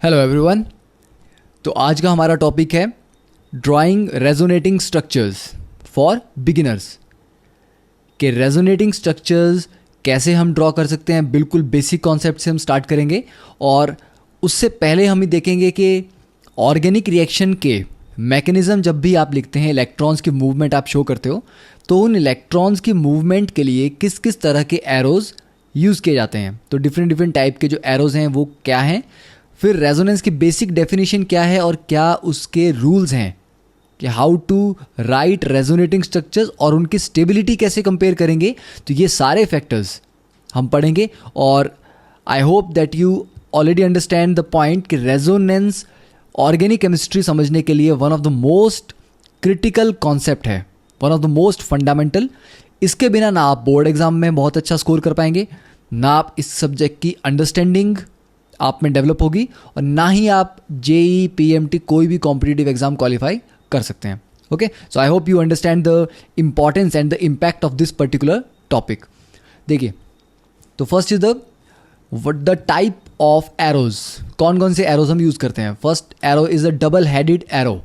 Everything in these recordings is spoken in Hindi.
Hello everyone. तो आज का हमारा टॉपिक है drawing resonating structures for beginners. कि रेजोनेटिंग स्ट्रक्चर्स कैसे हम ड्रॉ कर सकते हैं, बिल्कुल बेसिक कॉन्सेप्ट से हम स्टार्ट करेंगे। और उससे पहले हम ये देखेंगे कि ऑर्गेनिक रिएक्शन के मैकेनिज़्म जब भी आप लिखते हैं, इलेक्ट्रॉन्स की मूवमेंट आप शो करते हो, तो उन इलेक्ट्रॉन्स की मूवमेंट के लिए किस किस तरह के एरोज़ यूज़ किए जाते हैं। तो डिफरेंट टाइप के जो एरोज़ हैं वो क्या हैं, फिर रेजोनेंस की बेसिक डेफिनेशन क्या है और क्या उसके रूल्स हैं कि how to write resonating structures और उनकी स्टेबिलिटी कैसे कंपेयर करेंगे। तो ये सारे फैक्टर्स हम पढ़ेंगे और I hope that you already understand the point कि रेजोनेंस ऑर्गेनिक केमिस्ट्री समझने के लिए one of the most critical concept है, one of the most fundamental. इसके बिना ना आप बोर्ड एग्जाम में बहुत अच्छा स्कोर कर पाएंगे, ना आप इस सब्जेक्ट की अंडरस्टैंडिंग आप में डेवलप होगी, और ना ही आप जेई पीएमटी कोई भी कॉम्पिटिटिव एग्जाम क्वालिफाई कर सकते हैं। Okay, so I hope you understand the importance and the impact of this particular topic. देखिए, तो first is the type of arrows. कौन कौन से एरोज हम यूज़ करते हैं। First arrow is a double headed arrow.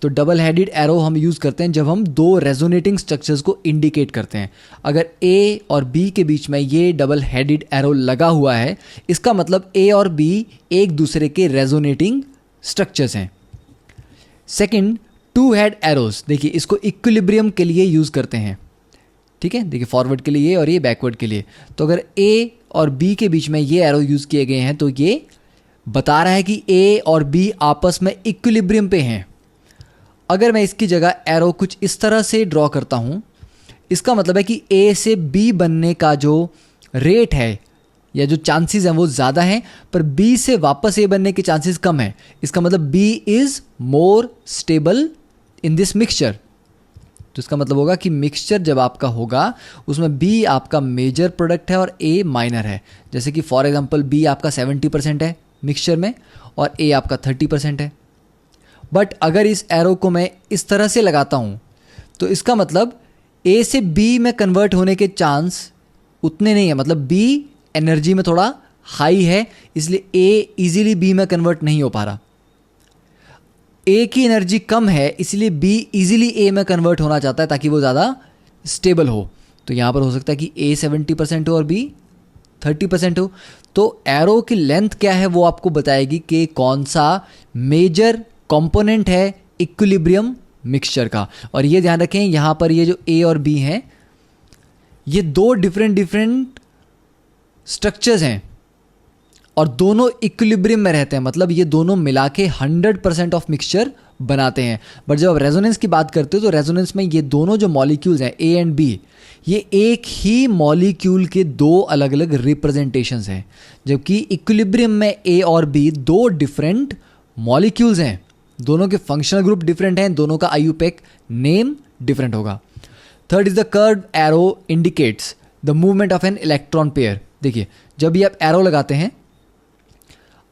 तो डबल हेडेड एरो हम यूज़ करते हैं जब हम दो रेजोनेटिंग स्ट्रक्चर्स को इंडिकेट करते हैं। अगर ए और बी के बीच में ये डबल हेडेड एरो लगा हुआ है, इसका मतलब ए और बी एक दूसरे के रेजोनेटिंग स्ट्रक्चर्स हैं। Second, two head arrows. देखिए, इसको इक्विलिब्रियम के लिए यूज़ करते हैं। ठीक है, देखिए फॉरवर्ड के लिए ये और ये बैकवर्ड के लिए। तो अगर ए और बी के बीच में ये एरो यूज़ किए गए हैं तो ये बता रहा है कि ए और बी आपस में इक्विलिब्रियम पे हैं। अगर मैं इसकी जगह एरो कुछ इस तरह से ड्रॉ करता हूँ, इसका मतलब है कि ए से बी बनने का जो रेट है या जो चांसेस हैं वो ज़्यादा हैं, पर बी से वापस ए बनने के चांसेस कम है। इसका मतलब B is more stable in this mixture. तो इसका मतलब होगा कि मिक्सचर जब आपका होगा उसमें बी आपका मेजर प्रोडक्ट है और ए माइनर है। जैसे कि फॉर एग्जांपल बी आपका 70% है मिक्सचर में और ए आपका 30% है। बट अगर इस एरो को मैं इस तरह से लगाता हूँ तो इसका मतलब ए से बी में कन्वर्ट होने के चांस उतने नहीं है। मतलब बी एनर्जी में थोड़ा हाई है, इसलिए ए इजीली बी में कन्वर्ट नहीं हो पा रहा। ए की एनर्जी कम है, इसलिए बी इजीली ए में कन्वर्ट होना चाहता है ताकि वो ज़्यादा स्टेबल हो। तो यहाँ पर हो सकता है कि ए 70% हो और बी 30% हो। तो एरो की लेंथ क्या है वो आपको बताएगी कि कौन सा मेजर कंपोनेंट है इक्विलिब्रियम मिक्सचर का। और ये ध्यान रखें, यहाँ पर ये जो ए और बी हैं ये दो डिफरेंट स्ट्रक्चर्स हैं और दोनों इक्विलिब्रियम में रहते हैं। मतलब ये दोनों मिला के 100% ऑफ मिक्सचर बनाते हैं। बट जब आप रेजोनेंस की बात करते हो तो रेजोनेंस में ये दोनों जो मॉलिक्यूल्स हैं ए एंड बी, ये एक ही मॉलिक्यूल के दो अलग अलग रिप्रेजेंटेशंस हैं। जबकि इक्विलिब्रियम में ए और बी दो डिफरेंट मॉलिक्यूल्स हैं, दोनों के फंक्शनल ग्रुप डिफरेंट हैं, दोनों का आईयूपैक नेम डिफरेंट होगा। Third is the curve arrow indicates the movement of an electron pair. देखिए, जब भी आप एरो लगाते हैं,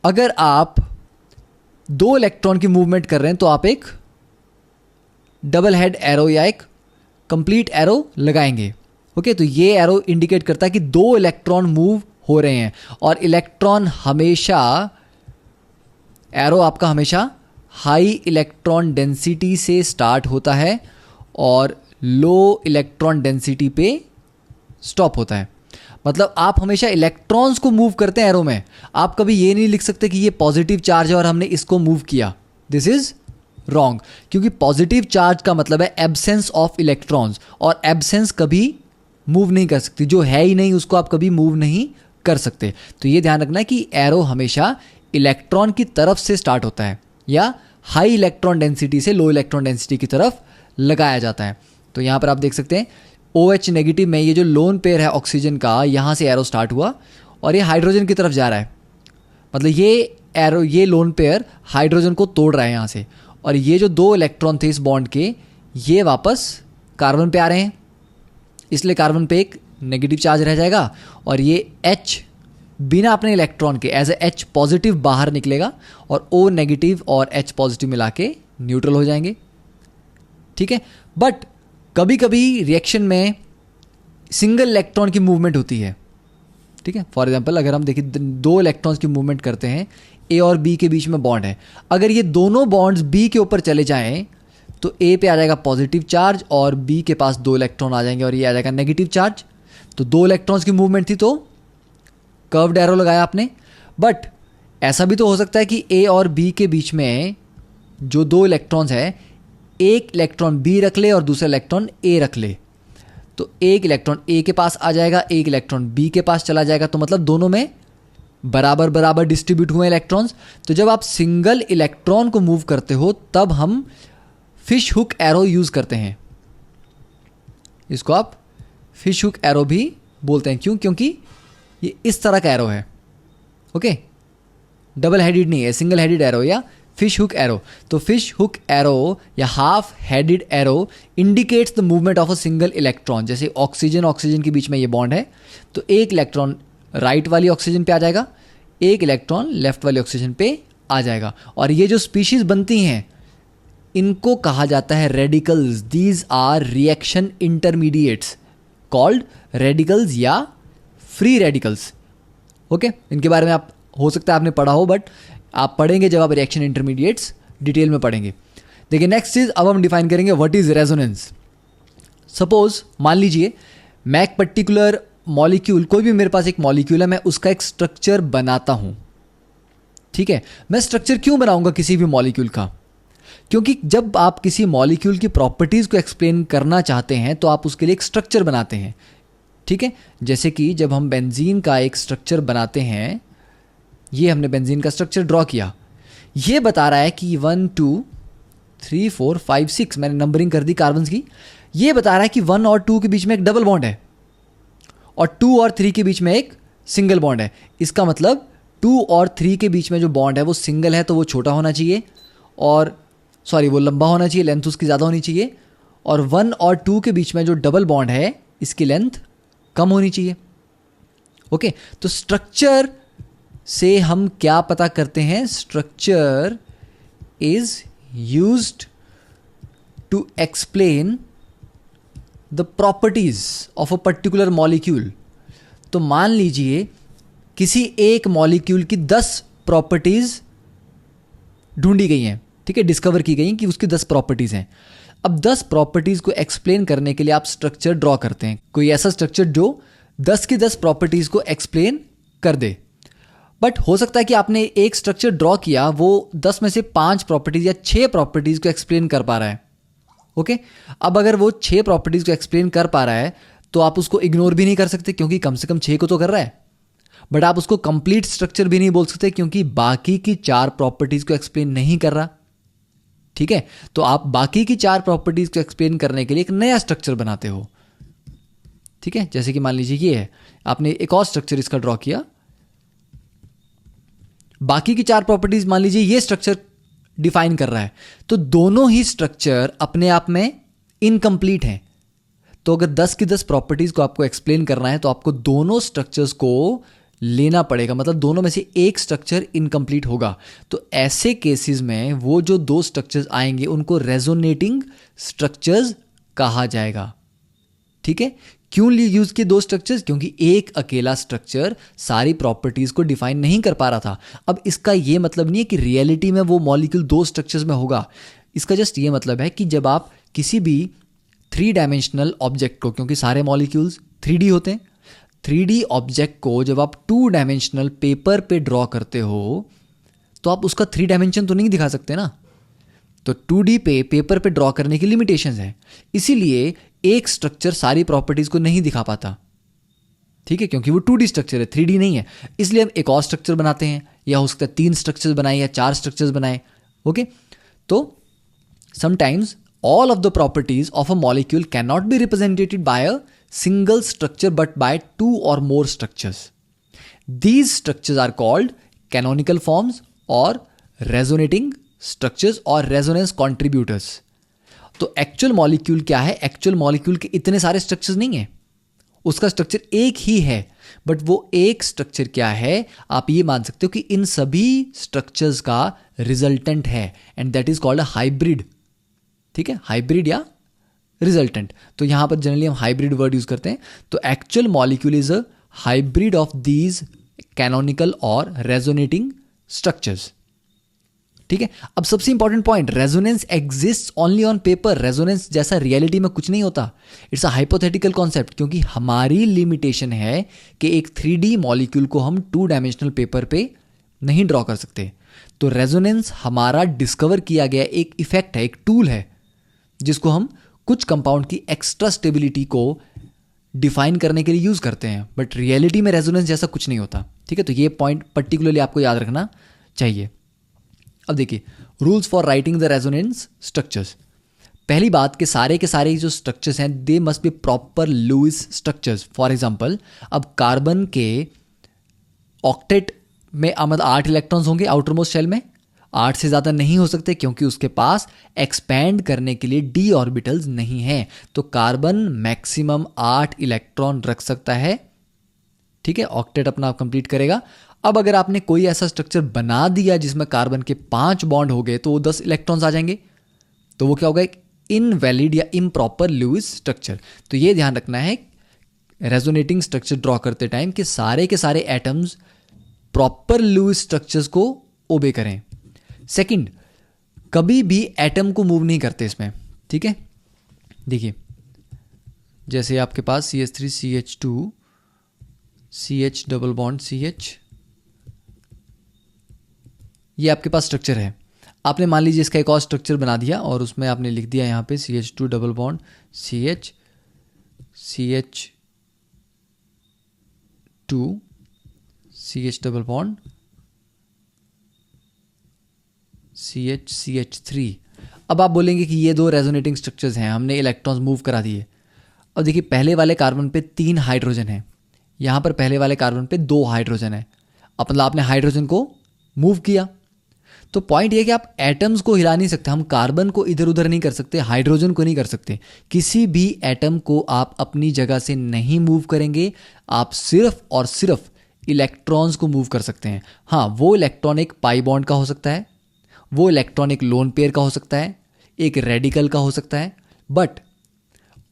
अगर आप दो इलेक्ट्रॉन की मूवमेंट कर रहे हैं तो आप एक डबल हेड एरो या एक कंप्लीट एरो लगाएंगे। ओके, तो ये एरो इंडिकेट करता है कि दो इलेक्ट्रॉन मूव हो रहे हैं। और इलेक्ट्रॉन हमेशा, एरो आपका हमेशा हाई इलेक्ट्रॉन डेंसिटी से स्टार्ट होता है और लो इलेक्ट्रॉन डेंसिटी पे स्टॉप होता है। मतलब आप हमेशा इलेक्ट्रॉन्स को मूव करते हैं एरो में। आप कभी ये नहीं लिख सकते कि ये पॉजिटिव चार्ज है और हमने इसको मूव किया। दिस इज रॉन्ग, क्योंकि पॉजिटिव चार्ज का मतलब है एब्सेंस ऑफ इलेक्ट्रॉन्स, और एब्सेंस कभी मूव नहीं कर सकती। जो है ही नहीं उसको आप कभी मूव नहीं कर सकते। तो ये ध्यान रखना है कि एरो हमेशा इलेक्ट्रॉन की तरफ से स्टार्ट होता है या हाई इलेक्ट्रॉन डेंसिटी से लो इलेक्ट्रॉन डेंसिटी की तरफ लगाया जाता है। तो यहाँ पर आप देख सकते हैं OH नेगेटिव में ये जो लोन पेयर है ऑक्सीजन का, यहाँ से एरो स्टार्ट हुआ और ये हाइड्रोजन की तरफ जा रहा है। मतलब ये एरो, ये लोन पेयर हाइड्रोजन को तोड़ रहा है यहाँ से, और ये जो दो इलेक्ट्रॉन थे इस बॉन्ड के, ये वापस कार्बन पे आ रहे हैं, इसलिए कार्बन पे एक नेगेटिव चार्ज रह जाएगा और ये H बिना अपने इलेक्ट्रॉन के एज ए H पॉजिटिव बाहर निकलेगा और O नेगेटिव और H पॉजिटिव मिला के न्यूट्रल हो जाएंगे। ठीक है, बट कभी कभी रिएक्शन में सिंगल इलेक्ट्रॉन की मूवमेंट होती है। ठीक है, फॉर एग्जाम्पल अगर हम देखिए दो इलेक्ट्रॉन्स की मूवमेंट करते हैं, ए और बी के बीच में बॉन्ड है, अगर ये दोनों बॉन्ड्स बी के ऊपर चले जाएं तो ए पे आ जाएगा पॉजिटिव चार्ज और बी के पास दो इलेक्ट्रॉन आ जाएंगे और ये आ जाएगा नेगेटिव चार्ज। तो दो इलेक्ट्रॉन्स की मूवमेंट थी तो कर्व्ड एरो लगाया आपने। बट ऐसा भी तो हो सकता है कि ए और बी के बीच में जो दो इलेक्ट्रॉन्स है, एक इलेक्ट्रॉन बी रख ले और दूसरा इलेक्ट्रॉन ए रख ले, तो एक इलेक्ट्रॉन ए के पास आ जाएगा, एक इलेक्ट्रॉन बी के पास चला जाएगा, तो मतलब दोनों में बराबर बराबर डिस्ट्रीब्यूट हुए इलेक्ट्रॉन्स। तो जब आप सिंगल इलेक्ट्रॉन को मूव करते हो तब हम फिश हुक एरो यूज करते हैं। इसको आप फिश हुक एरो भी बोलते हैं। क्यों? क्योंकि ये इस तरह का एरो है। ओके, डबल हेडेड नहीं है, सिंगल हेडेड एरो या फिश हुक एरो। तो फिश हुक एरो या half headed arrow indicates the movement of a single electron. जैसे ऑक्सीजन ऑक्सीजन के बीच में ये बॉन्ड है, तो एक इलेक्ट्रॉन राइट वाली ऑक्सीजन पे आ जाएगा, एक इलेक्ट्रॉन लेफ्ट वाली ऑक्सीजन पे आ जाएगा। और ये जो स्पीशीज बनती हैं इनको कहा जाता है radicals. These are reaction intermediates called radicals या फ्री रेडिकल्स। ओके, इनके बारे में आप हो सकता है आपने पढ़ा हो, बट आप पढ़ेंगे जब आप रिएक्शन इंटरमीडिएट्स डिटेल में पढ़ेंगे। देखिए नेक्स्ट चीज अब हम डिफाइन करेंगे व्हाट इज रेजोनेंस। सपोज मान लीजिए मैं एक पर्टिकुलर मॉलिक्यूल, कोई भी मेरे पास एक मॉलिक्यूल है, मैं उसका एक स्ट्रक्चर बनाता हूं। ठीक है, मैं स्ट्रक्चर क्यों बनाऊंगा किसी भी मॉलिक्यूल का? क्योंकि जब आप किसी मॉलिक्यूल की प्रॉपर्टीज को एक्सप्लेन करना चाहते हैं तो आप उसके लिए एक स्ट्रक्चर बनाते हैं। ठीक है, जैसे कि जब हम बेंजीन का एक स्ट्रक्चर बनाते हैं, ये हमने बेंजीन का स्ट्रक्चर ड्रॉ किया, ये बता रहा है कि 1 2 3 4 5 6, मैंने नंबरिंग कर दी कार्बन्स की। ये बता रहा है कि 1 और 2 के बीच में एक डबल बॉन्ड है और 2 और 3 के बीच में एक सिंगल बॉन्ड है। इसका मतलब 2 और 3 के बीच में जो बॉन्ड है वो सिंगल है, तो वो छोटा होना चाहिए, और सॉरी वो लंबा होना चाहिए, लेंथ उसकी ज़्यादा होनी चाहिए। और 1 और 2 के बीच में जो डबल बॉन्ड है इसकी लेंथ कम होनी चाहिए। ओके, तो स्ट्रक्चर से हम क्या पता करते हैं? Structure is used to explain the properties of a particular molecule. तो मान लीजिए किसी एक मॉलिक्यूल की 10 प्रॉपर्टीज ढूंढी गई हैं, ठीक है, डिस्कवर की गई कि उसकी 10 प्रॉपर्टीज हैं। अब 10 प्रॉपर्टीज को एक्सप्लेन करने के लिए आप स्ट्रक्चर ड्रॉ करते हैं, कोई ऐसा स्ट्रक्चर जो 10 की 10 प्रॉपर्टीज को एक्सप्लेन कर दे। बट हो सकता है कि आपने एक स्ट्रक्चर ड्रॉ किया, वो 10 में से 5 प्रॉपर्टीज या 6 प्रॉपर्टीज को एक्सप्लेन कर पा रहा है। ओके, अब अगर वो 6 प्रॉपर्टीज को एक्सप्लेन कर पा रहा है तो आप उसको इग्नोर भी नहीं कर सकते क्योंकि कम से कम 6 को तो कर रहा है। बट आप उसको कंप्लीट स्ट्रक्चर भी नहीं बोल सकते क्योंकि बाकी की 4 प्रॉपर्टीज को एक्सप्लेन नहीं कर रहा। ठीक है, तो आप बाकी की 4 प्रॉपर्टीज को एक्सप्लेन करने के लिए एक नया स्ट्रक्चर बनाते हो। ठीक है, जैसे कि मान लीजिए ये है, आपने एक और स्ट्रक्चर इसका ड्रॉ किया, बाकी की 4 प्रॉपर्टीज मान लीजिए ये स्ट्रक्चर डिफाइन कर रहा है, तो दोनों ही स्ट्रक्चर अपने आप में इनकम्प्लीट हैं। तो अगर 10 की 10 प्रॉपर्टीज को आपको एक्सप्लेन करना है तो आपको दोनों स्ट्रक्चर्स को लेना पड़ेगा, मतलब दोनों में से एक स्ट्रक्चर इनकम्प्लीट होगा। तो ऐसे केसेस में वो जो 2 स्ट्रक्चर्स आएंगे उनको रेजोनेटिंग स्ट्रक्चर्स कहा जाएगा। ठीक है, क्यों यूज किए 2 स्ट्रक्चर्स? क्योंकि एक अकेला स्ट्रक्चर सारी प्रॉपर्टीज को डिफाइन नहीं कर पा रहा था। अब इसका ये मतलब नहीं है कि रियलिटी में वो मॉलिक्यूल 2 स्ट्रक्चर्स में होगा। इसका जस्ट ये मतलब है कि जब आप किसी भी 3 डायमेंशनल ऑब्जेक्ट को, क्योंकि सारे मॉलिक्यूल्स 3D होते हैं, 3D ऑब्जेक्ट को जब आप 2 डायमेंशनल पेपर पे ड्रॉ करते हो तो आप उसका 3 डायमेंशन तो नहीं दिखा सकते ना। तो 2D पे पेपर पे ड्रॉ करने की लिमिटेशंस हैं, इसीलिए एक स्ट्रक्चर सारी प्रॉपर्टीज को नहीं दिखा पाता। ठीक है, क्योंकि वो 2D स्ट्रक्चर है, 3D नहीं है। इसलिए हम एक और स्ट्रक्चर बनाते हैं, या हो सकता है 3 स्ट्रक्चर्स बनाए या 4 स्ट्रक्चर्स बनाए। ओके, तो sometimes all of the properties of a molecule cannot be represented by a single structure but by 2 or more structures. These structures are called canonical forms or resonating structures or resonance contributors. तो एक्चुअल मॉलिक्यूल क्या है? एक्चुअल मॉलिक्यूल के इतने सारे स्ट्रक्चर्स नहीं है, उसका स्ट्रक्चर एक ही है, बट वो एक स्ट्रक्चर क्या है आप ये मान सकते हो कि इन सभी स्ट्रक्चर्स का रिजल्टेंट है, and that is called a hybrid. ठीक है, हाइब्रिड या रिजल्टेंट। तो यहां पर जनरली हम हाइब्रिड वर्ड यूज करते हैं। तो actual molecule is a hybrid of these canonical और रेजोनेटिंग स्ट्रक्चर्स। ठीक है, अब सबसे important point, resonance exist only on paper. Resonance जैसा रियलिटी में कुछ नहीं होता, इट्स अ हाइपोथेटिकल कॉन्सेप्ट, क्योंकि हमारी लिमिटेशन है कि एक 3D मॉलिक्यूल को हम 2 डायमेंशनल पेपर पे नहीं ड्रॉ कर सकते। तो रेजोनेंस हमारा डिस्कवर किया गया एक इफेक्ट है, एक टूल है, जिसको हम कुछ कंपाउंड की एक्स्ट्रा स्टेबिलिटी को डिफाइन करने के लिए यूज करते हैं, बट रियलिटी में रेजोनेंस जैसा कुछ नहीं होता। ठीक है, तो ये पॉइंट पर्टिकुलरली आपको याद रखना चाहिए। अब देखिए, rules for writing the resonance structures. पहली बात कि सारे के सारे जो स्ट्रक्चर्स हैं they must be proper Lewis structures. For example, अब कार्बन के ऑक्टेट में मतलब 8 इलेक्ट्रॉन्स होंगे आउटरमोस्ट शेल में, 8 से ज़्यादा नहीं हो सकते क्योंकि उसके पास एक्सपैंड करने के लिए d ऑर्बिटल्स नहीं हैं। तो कार्बन मैक्सिमम 8 इलेक्ट्रॉन रख सकता है। ठीक है, ऑक्टेट अपना कंप्लीट करेगा। अब अगर आपने कोई ऐसा स्ट्रक्चर बना दिया जिसमें कार्बन के 5 बॉन्ड हो गए तो वो 10 इलेक्ट्रॉन्स आ जाएंगे, तो वो क्या होगा, एक इनवैलिड या इम्प्रॉपर लुईस स्ट्रक्चर। तो ये ध्यान रखना है रेजोनेटिंग स्ट्रक्चर ड्रॉ करते टाइम कि सारे के सारे एटम्स प्रॉपर लुईस स्ट्रक्चर्स को ओबे करें। सेकंड, कभी भी एटम को मूव नहीं करते इसमें। ठीक है, देखिए जैसे आपके पास CH3 CH2 CH double bond CH, ये आपके पास स्ट्रक्चर है। आपने मान लीजिए इसका एक और स्ट्रक्चर बना दिया और उसमें आपने लिख दिया यहाँ पे CH2 double bond CH CH2 CH double bond CH CH3। अब आप बोलेंगे कि ये 2 रेजोनेटिंग स्ट्रक्चर्स हैं, हमने इलेक्ट्रॉन्स मूव करा दिए। अब देखिए, पहले वाले कार्बन पे 3 हाइड्रोजन है, यहाँ पर पहले वाले कार्बन पे 2 हाइड्रोजन है। अब मतलब आपने हाइड्रोजन को मूव किया। तो पॉइंट ये कि आप एटम्स को हिला नहीं सकते, हम कार्बन को इधर उधर नहीं कर सकते, हाइड्रोजन को नहीं कर सकते, किसी भी एटम को आप अपनी जगह से नहीं मूव करेंगे। आप सिर्फ और सिर्फ इलेक्ट्रॉन्स को मूव कर सकते हैं। हाँ, वो इलेक्ट्रॉन एक पाई बॉन्ड का हो सकता है, वो इलेक्ट्रॉन एक लोन पेयर का हो सकता है, एक रेडिकल का हो सकता है, but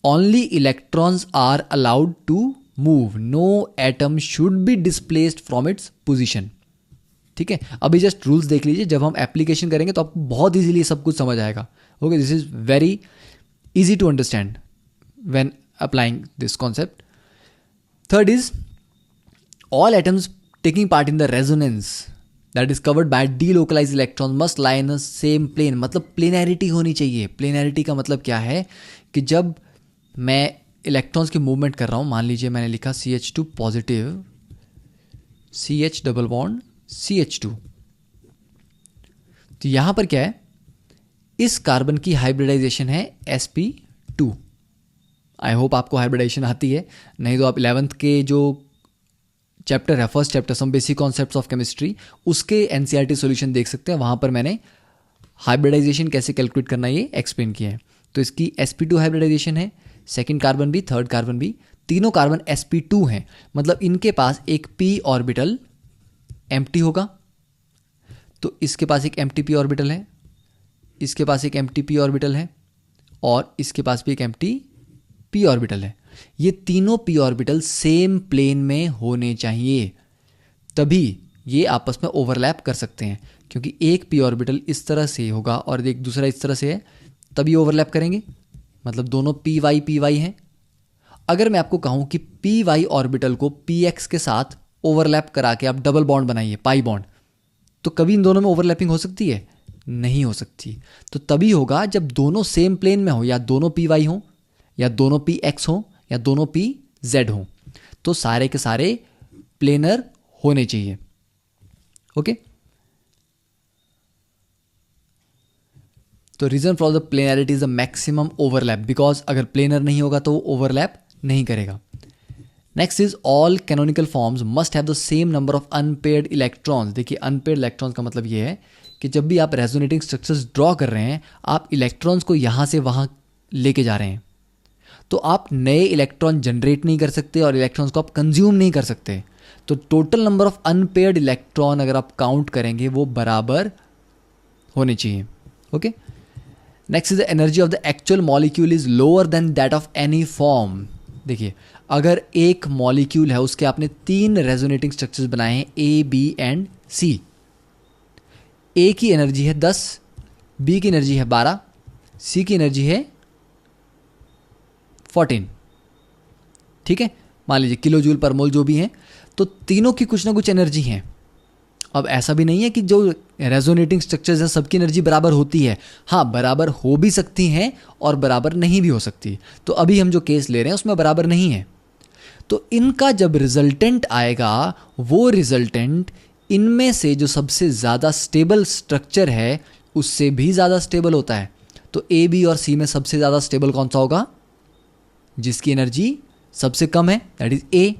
only electrons are allowed to move. No atom should be displaced from its position. ठीक है, अभी जस्ट रूल्स देख लीजिए, जब हम एप्लीकेशन करेंगे तो आपको बहुत इजीली सब कुछ समझ आएगा। Okay, this is very easy to understand when applying this concept. Third is all atoms taking part in the resonance that is covered by delocalized electron must lie in the same plane. मतलब प्लेनैरिटी होनी चाहिए। प्लेनैरिटी का मतलब क्या है कि जब मैं इलेक्ट्रॉन्स की मूवमेंट कर रहा हूँ, मान लीजिए मैंने लिखा CH2 positive CH double bond CH2, तो यहां पर क्या है, इस कार्बन की हाइब्रिडाइजेशन है sp2। आई होप आपको हाइब्रिडाइजेशन आती है, नहीं तो आप 11th के जो चैप्टर है, first chapter some basic concepts of chemistry, उसके NCERT सॉल्यूशन देख सकते हैं। वहां पर मैंने हाइब्रिडाइजेशन कैसे कैलकुलेट करना ये एक्सप्लेन किया है। तो इसकी sp2 हाइब्रिडाइजेशन है, सेकेंड कार्बन भी, थर्ड कार्बन भी, तीनों कार्बन sp2 हैं। मतलब इनके पास एक p ऑर्बिटल एम्प्टी होगा, तो इसके पास एक एम्प्टी p ऑर्बिटल है, इसके पास एक एम्प्टी p ऑर्बिटल है, और इसके पास भी एक एम्प्टी p ऑर्बिटल है। ये तीनों p ऑर्बिटल सेम प्लेन में होने चाहिए, तभी ये आपस में ओवरलैप कर सकते हैं। क्योंकि एक p ऑर्बिटल इस तरह से होगा और एक दूसरा इस तरह से है, तभी ओवरलैप करेंगे। मतलब दोनों py हैं। अगर मैं आपको कहूं कि py ऑर्बिटल को px के साथ ओवरलैप करा के आप डबल बॉन्ड बनाइए, पाई बॉन्ड, तो कभी इन दोनों में ओवरलैपिंग हो सकती है? नहीं हो सकती। तो तभी होगा जब दोनों सेम प्लेन में हो, या दोनों py हो, या दोनों px हो, या दोनों pz हो, तो सारे के सारे प्लेनर होने चाहिए। ओके, तो reason for the planarity is the maximum overlap, because अगर प्लेनर नहीं होगा तो वो ओवरलैप नहीं करेगा। Next is all canonical forms must have the same number of unpaired electrons. देखिए, अनपेयर्ड इलेक्ट्रॉन्स का मतलब ये है कि जब भी आप रेजोनेटिंग स्ट्रक्चर्स ड्रॉ कर रहे हैं, आप इलेक्ट्रॉन्स को यहाँ से वहाँ लेके जा रहे हैं, तो आप नए इलेक्ट्रॉन जनरेट नहीं कर सकते और इलेक्ट्रॉन्स को आप कंज्यूम नहीं कर सकते। तो total number of unpaired electron अगर आप काउंट करेंगे वो बराबर होने चाहिए। Okay, next is the energy of the actual molecule is lower than that of any form. देखिए, अगर एक मॉलिक्यूल है उसके आपने 3 रेजोनेटिंग स्ट्रक्चर्स बनाए हैं ए, बी एंड सी। ए की एनर्जी है 10, बी की एनर्जी है 12, सी की एनर्जी है 14। ठीक है, मान लीजिए किलो जूल पर मोल जो भी है, तो तीनों की कुछ ना कुछ एनर्जी है। अब ऐसा भी नहीं है कि जो रेजोनेटिंग स्ट्रक्चर्स हैं सबकी एनर्जी बराबर होती है। हाँ, बराबर हो भी सकती हैं और बराबर नहीं भी हो सकती। तो अभी हम जो केस ले रहे हैं उसमें बराबर नहीं है। तो इनका जब रिजल्टेंट आएगा, वो रिजल्टेंट इनमें से जो सबसे ज़्यादा स्टेबल स्ट्रक्चर है उससे भी ज़्यादा स्टेबल होता है। तो ए, बी और सी में सबसे ज़्यादा स्टेबल कौन सा होगा? जिसकी एनर्जी सबसे कम है, दैट इज ए।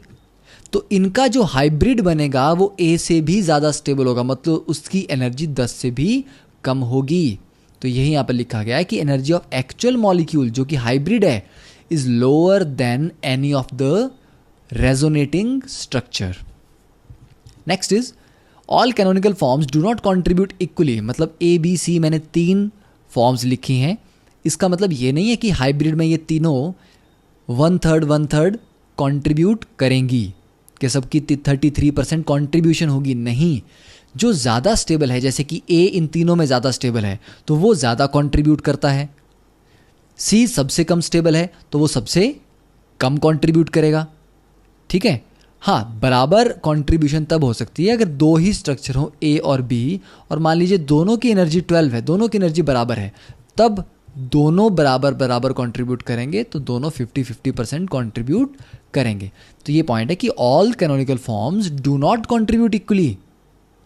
तो इनका जो हाइब्रिड बनेगा वो ए से भी ज़्यादा स्टेबल होगा, मतलब उसकी एनर्जी 10 से भी कम होगी। तो यही यहाँ पर लिखा गया है कि एनर्जी ऑफ एक्चुअल मॉलिक्यूल जो कि हाइब्रिड है is lower than any of the resonating structure. Next is all canonical forms do not contribute equally. मतलब ए, बी, सी मैंने 3 फॉर्म्स लिखी हैं। इसका मतलब ये नहीं है कि हाइब्रिड में ये तीनों 1/3 कंट्रीब्यूट करेंगी, कि सबकी 33% कंट्रीब्यूशन होगी। नहीं, जो ज़्यादा स्टेबल है, जैसे कि ए इन तीनों में ज़्यादा स्टेबल है तो वो ज़्यादा कंट्रीब्यूट करता है। सी सबसे कम स्टेबल है तो वो सबसे कम कंट्रीब्यूट करेगा। ठीक है, हाँ, बराबर कंट्रीब्यूशन तब हो सकती है अगर दो ही स्ट्रक्चर हो ए और बी, और मान लीजिए दोनों की एनर्जी 12 है, दोनों की एनर्जी बराबर है, तब दोनों बराबर बराबर कंट्रीब्यूट करेंगे, तो दोनों 50-50% कंट्रीब्यूट करेंगे। तो ये पॉइंट है कि all canonical forms do not contribute equally.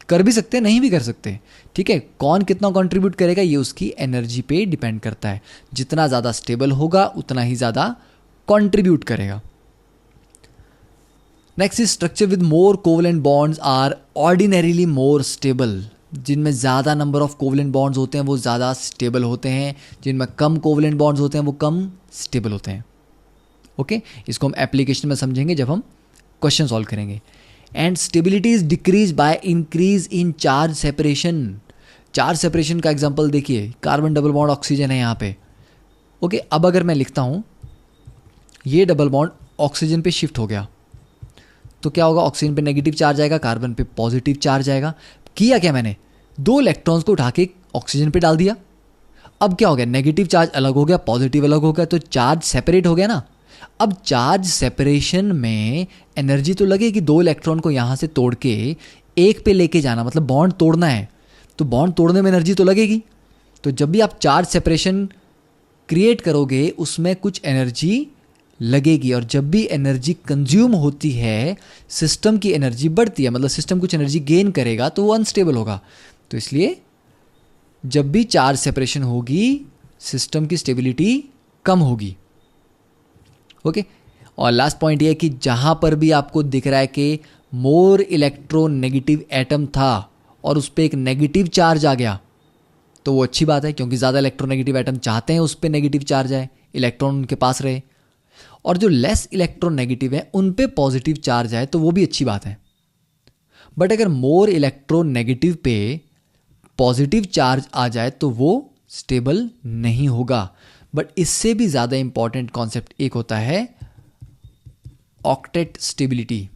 कर भी सकते हैं, नहीं भी कर सकते। ठीक है, कौन कितना कंट्रीब्यूट करेगा ये उसकी एनर्जी पे डिपेंड करता है। जितना ज़्यादा स्टेबल होगा उतना ही ज़्यादा कंट्रीब्यूट करेगा। Next is structure with more covalent bonds are ordinarily more stable. जिनमें ज़्यादा नंबर ऑफ कोवलेंट बॉन्ड्स होते हैं वो ज़्यादा स्टेबल होते हैं, जिनमें कम कोवलेंट बॉन्ड्स होते हैं वो कम स्टेबल होते हैं। ओके, इसको हम एप्लीकेशन में समझेंगे जब हम क्वेश्चन सॉल्व करेंगे। And stability is decrease by increase in charge separation. Charge separation का एग्जांपल देखिए, कार्बन डबल बॉन्ड ऑक्सीजन है यहाँ पे। ओके, अब अगर मैं लिखता हूँ ये डबल बॉन्ड ऑक्सीजन पे शिफ्ट हो गया तो क्या होगा? ऑक्सीजन पे नेगेटिव चार्ज आएगा, कार्बन पे पॉजिटिव चार्ज आएगा। किया क्या मैंने? 2 इलेक्ट्रॉन्स को उठा के ऑक्सीजन पे डाल दिया। अब क्या हो गया? नेगेटिव चार्ज अलग हो गया, पॉजिटिव अलग हो गया, तो चार्ज सेपरेट हो गया ना। अब चार्ज सेपरेशन में एनर्जी तो लगेगी, 2 इलेक्ट्रॉन को यहाँ से तोड़ के एक पे लेके जाना, मतलब बॉन्ड तोड़ना है, तो बॉन्ड तोड़ने में एनर्जी तो लगेगी। तो जब भी आप चार्ज सेपरेशन क्रिएट करोगे उसमें कुछ एनर्जी लगेगी, और जब भी एनर्जी कंज्यूम होती है सिस्टम की एनर्जी बढ़ती है, मतलब सिस्टम कुछ एनर्जी गेन करेगा तो वो अनस्टेबल होगा। तो इसलिए जब भी चार्ज सेपरेशन होगी सिस्टम की स्टेबिलिटी कम होगी। ओके, और लास्ट पॉइंट ये है कि जहां पर भी आपको दिख रहा है कि मोर इलेक्ट्रोनेगेटिव एटम था और उस पर एक नेगेटिव चार्ज आ गया तो वो अच्छी बात है, क्योंकि ज़्यादा इलेक्ट्रोनेगेटिव एटम चाहते हैं उस पर नेगेटिव चार्ज आए, इलेक्ट्रॉन उनके पास रहे। और जो लेस इलेक्ट्रोनेगेटिव है उन पे पॉजिटिव चार्ज आए तो वो भी अच्छी बात है। बट अगर मोर इलेक्ट्रोनेगेटिव पे पॉजिटिव चार्ज आ जाए तो वो स्टेबल नहीं होगा। बट इससे भी ज़्यादा इंपॉर्टेंट कॉन्सेप्ट एक होता है ऑक्टेट स्टेबिलिटी।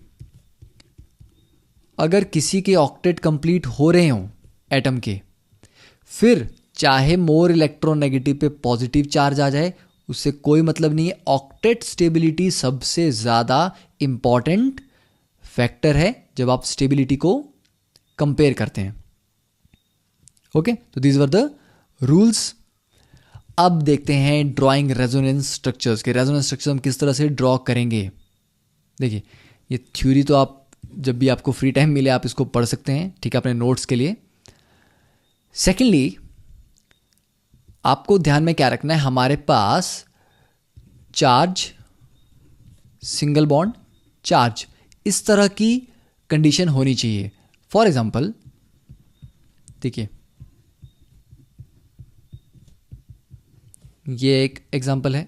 अगर किसी के ऑक्टेट कंप्लीट हो रहे हों एटम के, फिर चाहे मोर इलेक्ट्रोनेगेटिव पे पॉजिटिव चार्ज आ जाए उससे कोई मतलब नहीं है। ऑक्टेट स्टेबिलिटी सबसे ज़्यादा इंपॉर्टेंट फैक्टर है जब आप स्टेबिलिटी को कंपेयर करते हैं। ओके, तो दीज वर द रूल्स। अब देखते हैं ड्राइंग रेजोनेंस स्ट्रक्चर्स के। रेजोनेंस स्ट्रक्चर हम किस तरह से ड्रॉ करेंगे। देखिए, ये थ्योरी तो आप जब भी आपको फ्री टाइम मिले आप इसको पढ़ सकते हैं, ठीक है, अपने नोट्स के लिए। सेकेंडली, आपको ध्यान में क्या रखना है, हमारे पास चार्ज, सिंगल बॉन्ड, चार्ज, इस तरह की कंडीशन होनी चाहिए। फॉर एग्जांपल देखिए, ये एक एग्जांपल है,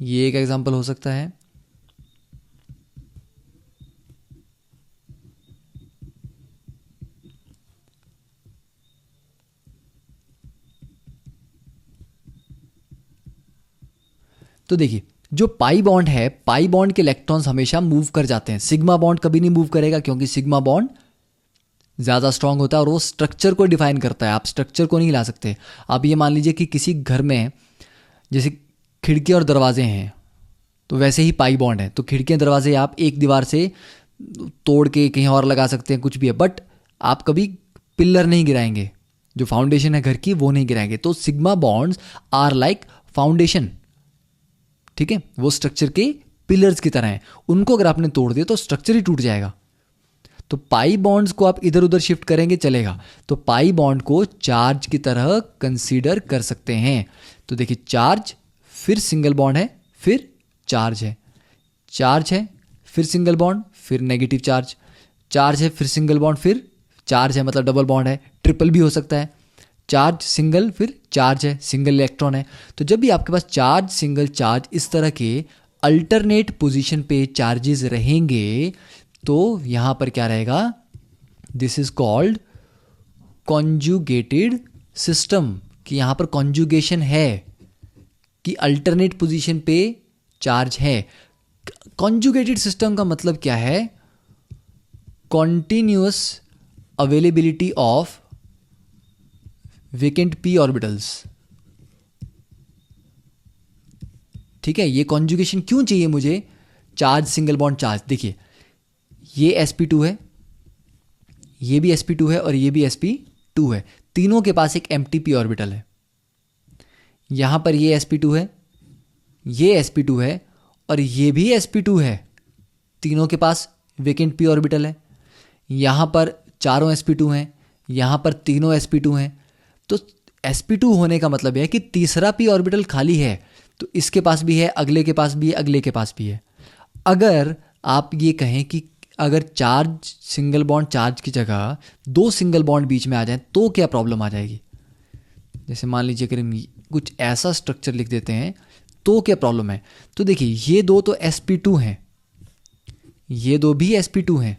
ये एक एग्जांपल हो सकता है, तो देखिए जो पाई बॉन्ड है, पाई बॉन्ड के इलेक्ट्रॉन्स हमेशा मूव कर जाते हैं, सिग्मा बॉन्ड कभी नहीं मूव करेगा क्योंकि सिग्मा बॉन्ड ज़्यादा स्ट्रांग होता है और वो स्ट्रक्चर को डिफाइन करता है, आप स्ट्रक्चर को नहीं हिला सकते। आप ये मान लीजिए कि किसी घर में जैसे खिड़की और दरवाजे हैं, तो वैसे ही पाई बॉन्ड है, तो खिड़कियाँ दरवाजे आप एक दीवार से तोड़ के कहीं और लगा सकते हैं, कुछ भी है, बट आप कभी पिलर नहीं गिराएंगे, जो फाउंडेशन है घर की वो नहीं गिराएंगे। तो sigma bonds are like foundation, ठीक है, वो स्ट्रक्चर के पिलर्स की तरह हैं, उनको अगर आपने तोड़ दिया तो स्ट्रक्चर ही टूट जाएगा। तो पाई बॉन्ड्स को आप इधर उधर शिफ्ट करेंगे चलेगा, तो पाई बॉन्ड को चार्ज की तरह कंसीडर कर सकते हैं। तो देखिए चार्ज, फिर सिंगल बॉन्ड है, फिर चार्ज है, चार्ज है, फिर सिंगल बॉन्ड, फिर नेगेटिव चार्ज, चार्ज है, फिर सिंगल बॉन्ड, फिर चार्ज है, मतलब डबल बॉन्ड है, ट्रिपल भी हो सकता है, चार्ज सिंगल, फिर चार्ज है, सिंगल इलेक्ट्रॉन है। तो जब भी आपके पास चार्ज सिंगल चार्ज इस तरह के अल्टरनेट पोजीशन पे चार्जेस रहेंगे तो यहाँ पर क्या रहेगा, this is called conjugated system, कि यहाँ पर कॉन्जुगेशन है कि अल्टरनेट पोजीशन पे चार्ज है। कॉन्जुगेटेड सिस्टम का मतलब क्या है, continuous availability of vacant P orbitals, ठीक है। ये कॉन्जुगेशन क्यों चाहिए मुझे, चार्ज सिंगल बॉन्ड चार्ज, देखिए ये sp2 है, ये भी sp2 है और ये भी sp2 है, तीनों के पास एक एम्प्टी p ऑर्बिटल है। यहां पर ये sp2 है, ये sp2 है और ये भी sp2 है, तीनों के पास वेकेंट p ऑर्बिटल है। यहां पर चारों sp2 हैं, यहां पर तीनों sp2 हैं। तो sp2 होने का मतलब है कि तीसरा p ऑर्बिटल खाली है, तो इसके पास भी है, अगले के पास भी है, अगले के पास भी है। अगर आप ये कहें कि अगर चार्ज सिंगल बॉन्ड चार्ज की जगह दो सिंगल बॉन्ड बीच में आ जाए तो क्या प्रॉब्लम आ जाएगी, जैसे मान लीजिए अगर हम कुछ ऐसा स्ट्रक्चर लिख देते हैं तो क्या प्रॉब्लम है। तो देखिए ये दो तो sp2 हैं, ये दो भी sp2 हैं,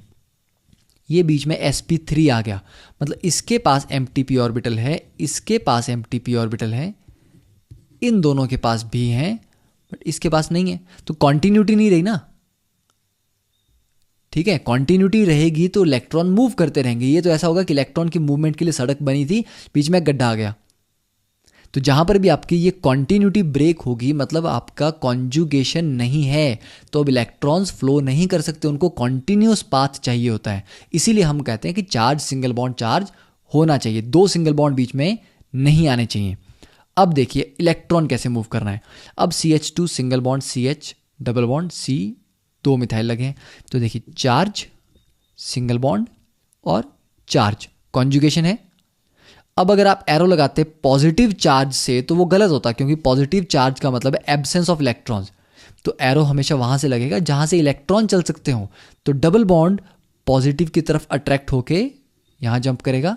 ये बीच में sp3 आ गया, मतलब इसके पास एम्प्टी p ऑर्बिटल है, इसके पास एम्प्टी p ऑर्बिटल है, इन दोनों के पास भी हैं बट इसके पास नहीं है, तो कॉन्टिन्यूटी नहीं रही ना, ठीक है। कॉन्टिन्यूटी रहेगी तो इलेक्ट्रॉन मूव करते रहेंगे, ये तो ऐसा होगा कि इलेक्ट्रॉन की मूवमेंट के लिए सड़क बनी थी, बीच में गड्ढा आ गया। तो जहां पर भी आपकी ये कॉन्टिन्यूटी ब्रेक होगी मतलब आपका कॉन्जुगेशन नहीं है, तो अब इलेक्ट्रॉन्स फ्लो नहीं कर सकते, उनको कॉन्टिन्यूस पाथ चाहिए होता है। इसीलिए हम कहते हैं कि चार्ज सिंगल बॉन्ड चार्ज होना चाहिए, दो सिंगल बॉन्ड बीच में नहीं आने चाहिए। अब देखिए इलेक्ट्रॉन कैसे मूव करना है। अब CH2 single bond CH double bond C, दो मिथाइल लगे हैं, तो देखिए चार्ज सिंगल बॉन्ड और चार्ज, कॉन्जुगेशन है। अब अगर आप एरो लगाते पॉजिटिव चार्ज से तो वो गलत होता, क्योंकि पॉजिटिव चार्ज का मतलब है एब्सेंस ऑफ इलेक्ट्रॉन्स, तो एरो हमेशा वहां से लगेगा जहां से इलेक्ट्रॉन चल सकते हो। तो डबल बॉन्ड पॉजिटिव की तरफ अट्रैक्ट होके यहां जंप करेगा,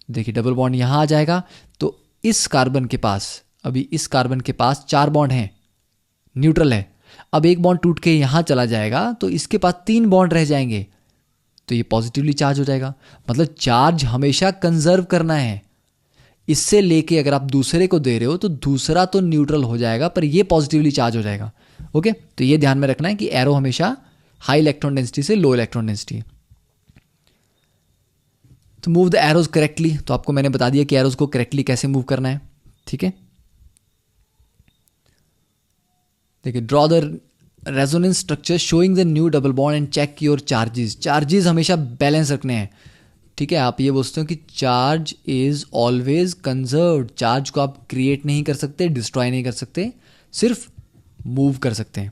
देखिए डबल बॉन्ड यहां आ जाएगा, तो इस कार्बन के पास, अभी इस कार्बन के पास 4 बॉन्ड हैं, न्यूट्रल है। अब एक बॉन्ड टूट के यहां चला जाएगा तो इसके पास 3 बॉन्ड रह जाएंगे, तो ये पॉजिटिवली चार्ज हो जाएगा। मतलब चार्ज हमेशा कंजर्व करना है, इससे लेके अगर आप दूसरे को दे रहे हो तो दूसरा तो न्यूट्रल हो जाएगा पर ये पॉजिटिवली चार्ज हो जाएगा। ओके, तो ये ध्यान में रखना है कि एरो हमेशा हाई इलेक्ट्रॉन डेंसिटी से लो इलेक्ट्रॉन डेंसिटी। तो मूव द एरोज करेक्टली, तो आपको मैंने बता दिया कि एरोज को करेक्टली कैसे मूव करना है, ठीक है। देखिए draw the resonance structure showing the new double bond and check your charges. Charges हमेशा बैलेंस रखने हैं, ठीक है। आप ये बोलते हो कि charge is always conserved, charge को आप क्रिएट नहीं कर सकते, डिस्ट्रॉय नहीं कर सकते, सिर्फ मूव कर सकते हैं।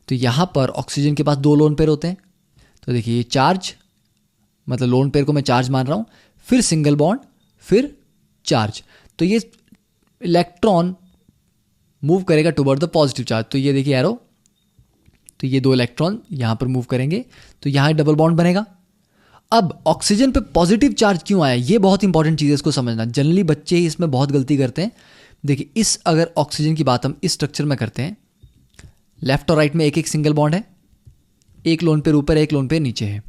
तो यहाँ पर ऑक्सीजन के पास 2 लोन पेयर होते हैं, तो देखिए ये चार्ज, मतलब लोन पेयर को मैं चार्ज मान रहा हूँ, फिर सिंगल बॉन्ड, फिर चार्ज, तो ये इलेक्ट्रॉन मूव करेगा टुवर्ड द पॉजिटिव चार्ज। तो ये देखिए एरो, तो ये 2 इलेक्ट्रॉन यहाँ पर मूव करेंगे, तो यहाँ डबल बॉन्ड बनेगा। अब ऑक्सीजन पे पॉजिटिव चार्ज क्यों आया, ये बहुत इंपॉर्टेंट चीज़ है, इसको समझना। जनरली बच्चे ही इसमें बहुत गलती करते हैं। देखिए इस अगर ऑक्सीजन की बात हम इस स्ट्रक्चर में करते हैं, लेफ्ट और राइट में एक एक सिंगल बॉन्ड है, एक लोन पेयर ऊपर, एक लोन पेयर नीचे है।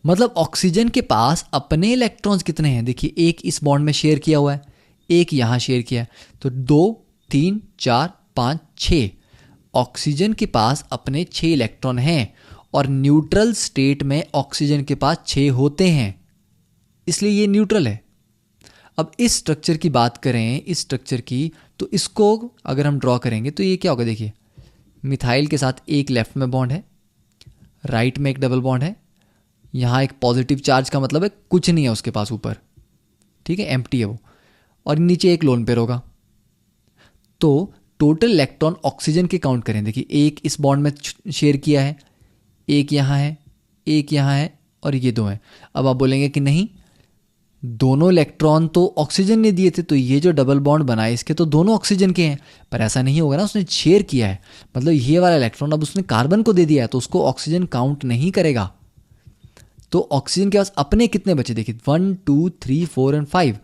मतलब ऑक्सीजन के पास अपने इलेक्ट्रॉन्स कितने हैं, देखिए एक इस बॉन्ड में शेयर किया हुआ है, एक यहाँ शेयर किया है, तो 2 3 4 5 6, ऑक्सीजन के पास अपने 6 इलेक्ट्रॉन हैं और न्यूट्रल स्टेट में ऑक्सीजन के पास 6 होते हैं, इसलिए ये न्यूट्रल है। अब इस स्ट्रक्चर की बात करें, इस स्ट्रक्चर की, तो इसको अगर हम ड्रॉ करेंगे तो ये क्या होगा, देखिए मिथाइल के साथ एक लेफ्ट में बॉन्ड है, राइट में एक डबल बॉन्ड है, यहाँ एक पॉजिटिव चार्ज का मतलब है कुछ नहीं है उसके पास ऊपर, ठीक है, एम्प्टी है वो, और नीचे एक लोन पेयर होगा। तो टोटल इलेक्ट्रॉन ऑक्सीजन के काउंट करें, देखिए एक इस बॉन्ड में शेयर किया है, एक यहाँ है, एक यहाँ है और ये 2 हैं। अब आप बोलेंगे कि नहीं, दोनों इलेक्ट्रॉन तो ऑक्सीजन ने दिए थे, तो ये जो डबल बॉन्ड बना है इसके तो दोनों ऑक्सीजन के हैं, पर ऐसा नहीं होगा ना, उसने शेयर किया है, मतलब ये वाला इलेक्ट्रॉन अब उसने कार्बन को दे दिया है, तो उसको ऑक्सीजन काउंट नहीं करेगा। तो ऑक्सीजन के पास अपने कितने बचे, देखिए 1 2 3 4 और 5,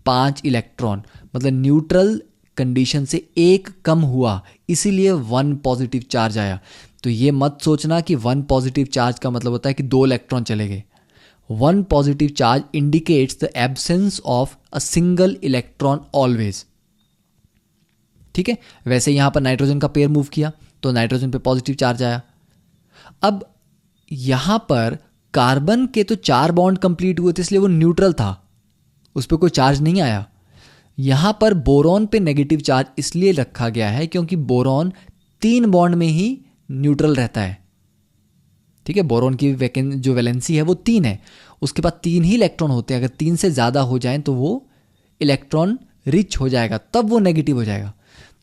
5 इलेक्ट्रॉन, मतलब न्यूट्रल कंडीशन से एक कम हुआ, इसीलिए 1 पॉजिटिव चार्ज आया। तो ये मत सोचना कि 1 पॉजिटिव चार्ज का मतलब होता है कि 2 इलेक्ट्रॉन चले गए। 1 positive charge indicates the absence of a single electron always, ठीक है। वैसे यहां पर नाइट्रोजन का पेयर मूव किया तो नाइट्रोजन पे पॉजिटिव चार्ज आया। अब यहां पर कार्बन के तो 4 बॉन्ड कंप्लीट हुए थे, इसलिए वो न्यूट्रल था, उस पर कोई चार्ज नहीं आया। यहां पर बोरॉन पे नेगेटिव चार्ज इसलिए रखा गया है क्योंकि बोरॉन 3 बॉन्ड में ही न्यूट्रल रहता है, ठीक है। बोरॉन की जो वैलेंसी है वो 3 है, उसके पास 3 ही इलेक्ट्रॉन होते हैं, अगर 3 से ज़्यादा हो जाएं तो वो इलेक्ट्रॉन रिच हो जाएगा, तब वो नेगेटिव हो जाएगा।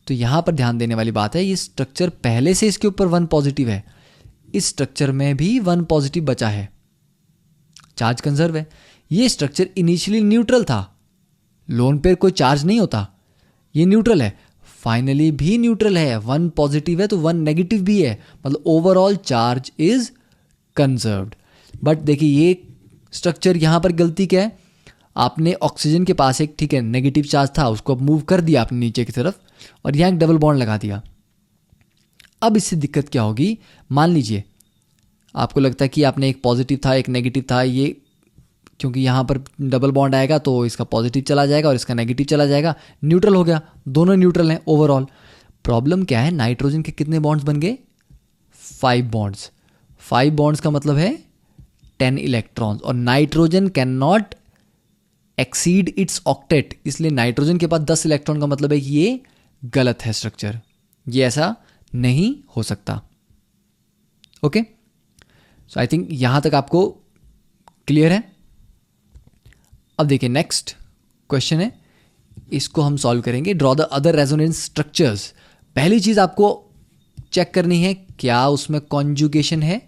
तो यहाँ पर ध्यान देने वाली बात है, ये स्ट्रक्चर पहले से इसके ऊपर 1 पॉजिटिव है, इस स्ट्रक्चर में भी 1 पॉजिटिव बचा है, चार्ज कंजर्व है। ये स्ट्रक्चर इनिशियली न्यूट्रल था, लोन पेयर कोई चार्ज नहीं होता, ये न्यूट्रल है, फाइनली भी न्यूट्रल है, 1 पॉजिटिव है तो 1 नेगेटिव भी है, मतलब overall charge is conserved. But देखिए ये स्ट्रक्चर यहाँ पर गलती क्या है, आपने ऑक्सीजन के पास एक, ठीक है, नेगेटिव चार्ज था, उसको अब मूव कर दिया आपने नीचे की तरफ और यहाँ एक डबल बॉन्ड लगा दिया। अब इससे दिक्कत क्या होगी, मान लीजिए आपको लगता है कि आपने एक पॉजिटिव था एक नेगेटिव था, ये क्योंकि यहाँ पर डबल बॉन्ड आएगा तो इसका पॉजिटिव चला जाएगा और इसका नेगेटिव चला जाएगा, न्यूट्रल हो गया, दोनों न्यूट्रल हैं ओवरऑल। प्रॉब्लम क्या है, नाइट्रोजन के कितने बॉन्ड्स बन गए, 5 बॉन्ड्स। 5 बॉन्ड्स का मतलब है 10 इलेक्ट्रॉन्स, और nitrogen can not exceed it's octet, इसलिए नाइट्रोजन के पास 10 इलेक्ट्रॉन का मतलब है कि ये गलत है स्ट्रक्चर, ये ऐसा नहीं हो सकता। ओके, सो आई थिंक यहां तक आपको क्लियर है। अब देखिए नेक्स्ट क्वेश्चन है, इसको हम सॉल्व करेंगे, draw the other resonance structures. पहली चीज आपको चेक करनी है क्या उसमें कॉन्जुगेशन है,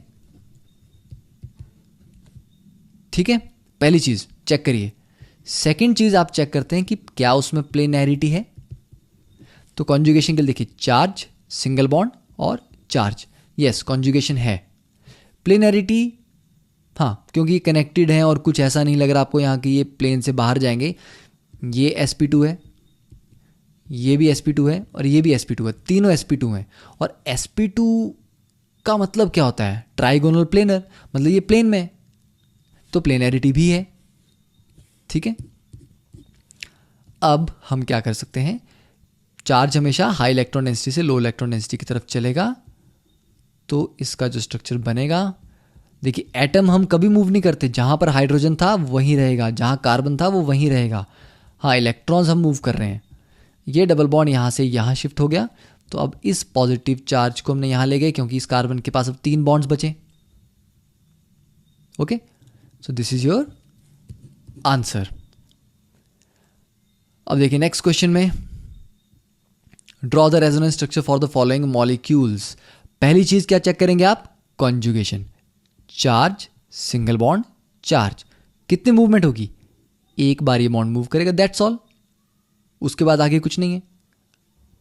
ठीक है, पहली चीज चेक करिए। सेकंड चीज आप चेक करते हैं कि क्या उसमें प्लेनैरिटी है। तो कॉन्जुगेशन के लिए देखिए चार्ज, सिंगल बॉन्ड और चार्ज, यस कॉन्जुगेशन है। प्लेनैरिटी, हाँ, क्योंकि ये कनेक्टेड हैं और कुछ ऐसा नहीं लग रहा आपको यहाँ कि ये प्लेन से बाहर जाएंगे। ये sp2 है, ये भी sp2 है और ये भी sp2 है, तीनों sp2 हैं। और sp2 का मतलब क्या होता है, ट्राइगोनल प्लेनर, मतलब ये प्लेन में, तो प्लेनैरिटी भी है, ठीक है। अब हम क्या कर सकते हैं, चार्ज हमेशा हाई इलेक्ट्रॉन डेंसिटी से लो इलेक्ट्रॉन डेंसिटी की तरफ चलेगा, तो इसका जो स्ट्रक्चर बनेगा, देखिए एटम हम कभी मूव नहीं करते, जहाँ पर हाइड्रोजन था वहीं रहेगा, जहाँ कार्बन था वो वहीं रहेगा। हाँ, इलेक्ट्रॉन्स हम मूव कर रहे हैं, ये डबल बॉन्ड यहाँ से यहाँ शिफ्ट हो गया, तो अब इस पॉजिटिव चार्ज को हमने यहाँ ले गए क्योंकि इस कार्बन के पास अब 3 बॉन्ड्स बचे। Okay, so this is your answer. अब देखिए नेक्स्ट क्वेश्चन में, draw the resonance structure for the following molecules. पहली चीज क्या चेक करेंगे आप, conjugation, charge, single bond, charge, कितने मूवमेंट होगी, एक बार ये बॉन्ड मूव करेगा, दैट्स ऑल, उसके बाद आगे कुछ नहीं है,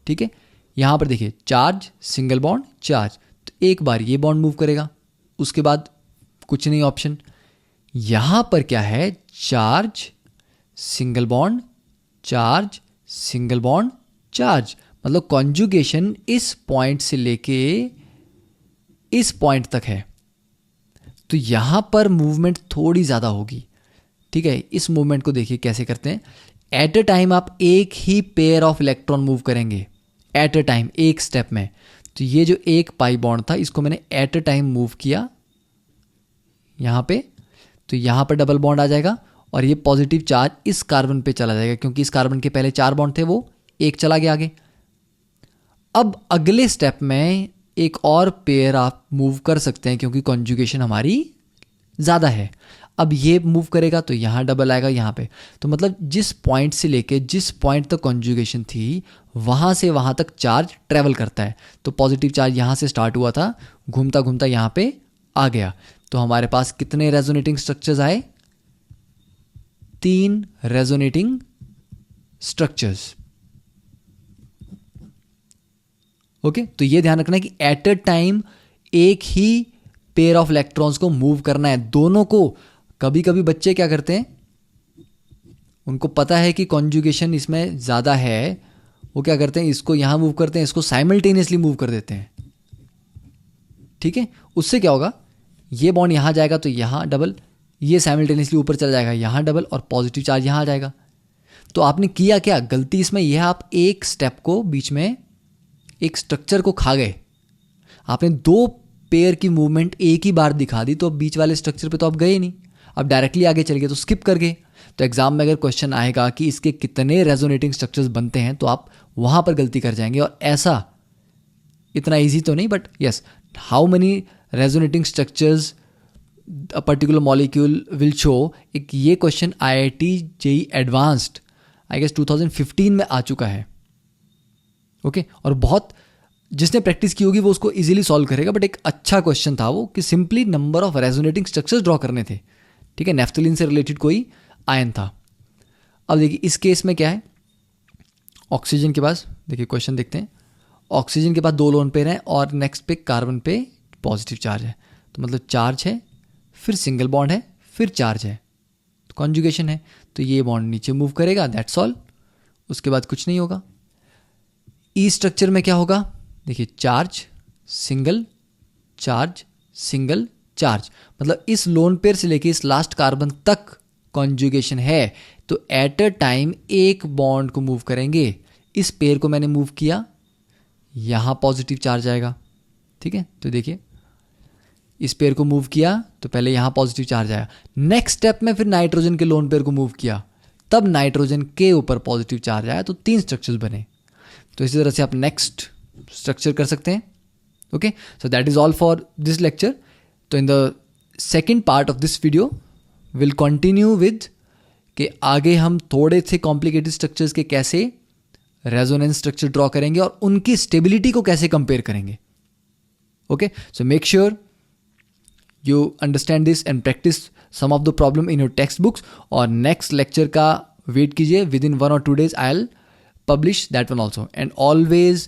ठीक है। यहां पर देखिए चार्ज, सिंगल बॉन्ड, चार्ज, तो एक बार ये बॉन्ड मूव करेगा, उसके बाद कुछ नहीं ऑप्शन। यहां पर क्या है, charge, single bond, charge, single bond, charge, मतलब कॉन्जुगेशन इस पॉइंट से लेके इस पॉइंट तक है, तो यहां पर मूवमेंट थोड़ी ज्यादा होगी, ठीक है। इस मूवमेंट को देखिए कैसे करते हैं, एट अ टाइम आप एक ही पेयर ऑफ इलेक्ट्रॉन मूव करेंगे, एट अ टाइम, एक स्टेप में, तो ये जो एक पाई बॉन्ड था इसको मैंने एट अ टाइम मूव किया यहाँ पे, तो यहाँ पर डबल बॉन्ड आ जाएगा और ये पॉजिटिव चार्ज इस कार्बन पे चला जाएगा, क्योंकि इस कार्बन के पहले 4 बॉन्ड थे, वो एक चला गया आगे। अब अगले स्टेप में एक और पेयर आप मूव कर सकते हैं, क्योंकि कॉन्जुगेशन हमारी ज़्यादा है। अब ये मूव करेगा तो यहाँ डबल आएगा यहाँ पे, तो मतलब जिस पॉइंट से लेके जिस पॉइंट तक कॉन्जुगेशन थी वहाँ से वहाँ तक चार्ज ट्रैवल करता है। तो पॉजिटिव चार्ज यहाँ से स्टार्ट हुआ था, घूमता घूमता यहाँ पे आ गया। तो हमारे पास कितने रेजोनेटिंग स्ट्रक्चर्स आए? 3 रेजोनेटिंग स्ट्रक्चर्स। ओके, तो ये ध्यान रखना है कि एट अ टाइम एक ही पेयर ऑफ इलेक्ट्रॉन्स को मूव करना है, दोनों को। कभी कभी बच्चे क्या करते हैं, उनको पता है कि कॉन्जुगेशन इसमें ज़्यादा है, वो क्या करते हैं, इसको यहाँ मूव करते हैं, इसको साइमल्टेनियसली मूव कर देते हैं। ठीक है, उससे क्या होगा, ये बॉन्ड यहाँ जाएगा तो यहाँ डबल, ये साइमल्टेनियसली ऊपर चला जाएगा, यहाँ डबल, और पॉजिटिव चार्ज यहाँ आ जाएगा। तो आपने किया क्या, गलती इसमें यह, आप एक स्टेप को बीच में एक स्ट्रक्चर को खा गए। आपने 2 पेयर की मूवमेंट एक ही बार दिखा दी, तो अब बीच वाले स्ट्रक्चर पे तो आप गए नहीं, अब डायरेक्टली आगे चल गए, तो स्किप कर गए। तो एग्जाम में अगर क्वेश्चन आएगा कि इसके कितने रेजोनेटिंग स्ट्रक्चर्स बनते हैं, तो आप वहाँ पर गलती कर जाएंगे। और ऐसा इतना ईजी तो नहीं, but yes, how many resonating structures a particular molecule will show, एक ये question IIT JEE advanced I guess 2015 में आ चुका है। ओके, और बहुत जिसने प्रैक्टिस की होगी वो उसको इजीली सॉल्व करेगा, बट एक अच्छा क्वेश्चन था वो, कि simply number of resonating structures draw करने थे। ठीक है, नेफ्थलीन से रिलेटेड कोई आयन था। अब देखिए इस केस में क्या है, ऑक्सीजन के पास, देखिए क्वेश्चन देखते हैं, ऑक्सीजन के पास 2 लोन पेयर हैं और नेक्स्ट पे कार्बन पे पॉजिटिव चार्ज है, तो मतलब चार्ज है, फिर सिंगल बॉन्ड है, फिर चार्ज है, तो कॉन्जुगेशन है, तो ये बॉन्ड नीचे मूव करेगा, दैट्स ऑल। उसके बाद कुछ नहीं होगा। ई स्ट्रक्चर में क्या होगा, देखिए charge single charge single charge, मतलब इस लोन पेयर से लेके इस लास्ट कार्बन तक कॉन्जुगेशन है, तो एट अ टाइम एक बॉन्ड को मूव करेंगे। इस पेयर को मैंने मूव किया, यहाँ पॉजिटिव चार्ज आएगा। ठीक है, तो देखिए इस पेयर को मूव किया तो पहले यहाँ पॉजिटिव चार्ज आया, नेक्स्ट स्टेप में फिर नाइट्रोजन के लोन पेयर को मूव किया, तब नाइट्रोजन के ऊपर पॉजिटिव चार्ज आया, तो 3 स्ट्रक्चर्स बने। तो इसी तरह से आप नेक्स्ट स्ट्रक्चर कर सकते हैं। Okay, so that is all for this lecture. तो in the second part of this video will continue with कि आगे हम थोड़े से कॉम्प्लिकेटेड स्ट्रक्चर्स के कैसे रेजोनेंस स्ट्रक्चर ड्रॉ करेंगे और उनकी स्टेबिलिटी को कैसे कंपेयर करेंगे। Okay, so make sure you understand this and practice some of the problem in your textbooks, और next lecture का wait कीजिए, within 1 or 2 days I'll publish that one also. And always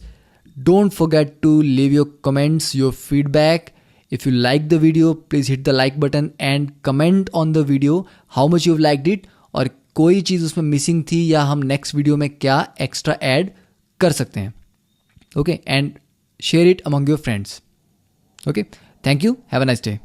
don't forget to leave your comments, your feedback. If you like the video, please hit the like button and comment on the video how much you've liked it, और कोई चीज़ उसमें मिसिंग थी या हम नेक्स्ट वीडियो में क्या एक्स्ट्रा ऐड कर सकते हैं। Okay, and share it among your friends. Okay, thank you, have a nice day.